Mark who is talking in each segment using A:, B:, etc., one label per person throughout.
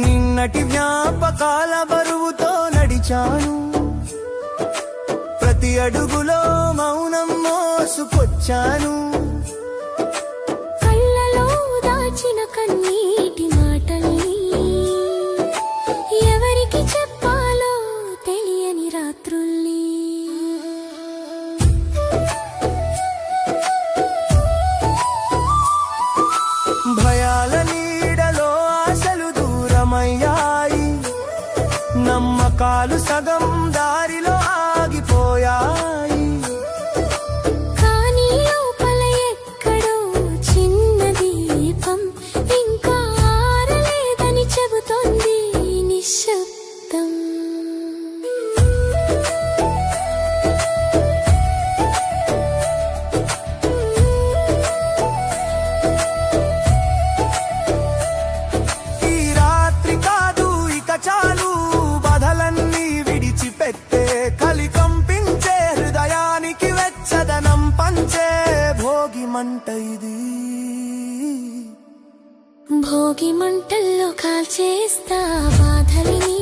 A: నిన్నటి జ్ఞాపకాల బరువుతో నడిచాను, ప్రతి అడుగులో మౌనం మోసుకొచ్చాను.
B: కళ్ళలో దాచిన కన్నీటి మాటల్ని ఎవరికి చెప్పాలో తెలియని రాత్రుల్ని
A: భయాల నీడలో ఆశలు దూరమయ్యాయి, నమ్మకాలు సగం దారిలో ఆగిపోయాయి.
B: కానీ లోపల ఎక్కడో చిన్న దీపం ఇంకా ఆరలేదని చెబుతోంది నిశ్శబ్దం.
A: చాలు బాధలన్నీ విడిచిపెట్టే, కలి కంపించే హృదయానికి వెచ్చదనం పంచే భోగి మంట ఇది.
B: భోగి మంటల్లో కాల్చేస్తా బాధల్ని,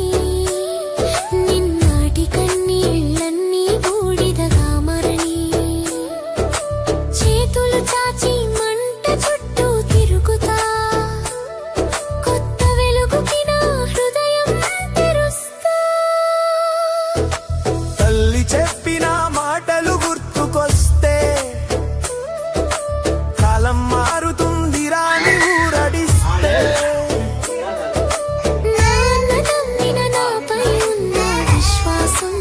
B: నిన్నటి కన్నీళ్ళన్నీ బూడిదగా మరణి. చేతులు చాచి మంట చుట్టూ తిరుగుతా, కొత్త వెలుగుకి నా హృదయం తెరుస్తా.
A: తల్లి చెప్పిన మాటలు గుర్తుకొస్తే కాలం మారుతుంది రాని ఊరడిస్తే.
B: నాన్న నమ్మిన నాపై ఉన్న విశ్వాసం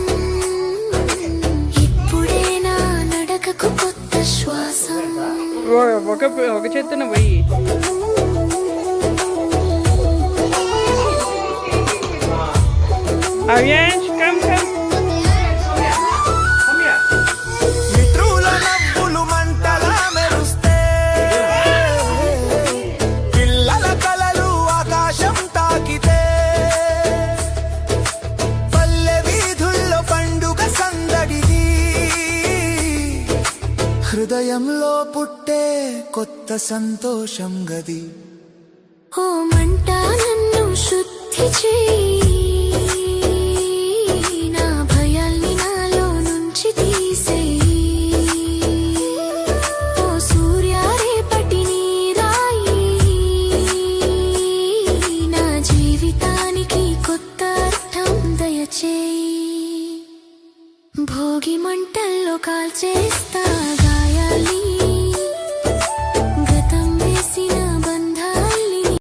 B: ఇప్పుడే నా నడకకు కొత్త శ్వాసం.
C: ఒక చేతున పోయి అవ్యాంష్ కమ్ కమ్.
A: మిత్రుల నవ్వులు మంటలా మెరుస్తే, పిల్లల కలలు ఆకాశం తాకితే, పల్లె వీధుల్లో పండుగ సందడిది, హృదయంలో పుట్టే కొత్త సంతోషం గది.
B: ఓ మంట నన్ను శుద్ధి చేయి, నా భయాల్ని నాలో నుంచి తీసేయి. ఓ సూర్య రేపటి నీ రాయి, నా జీవితానికి కొత్త అర్థం దయచేయి. భోగి మంటల్లో కాల్చేస్తా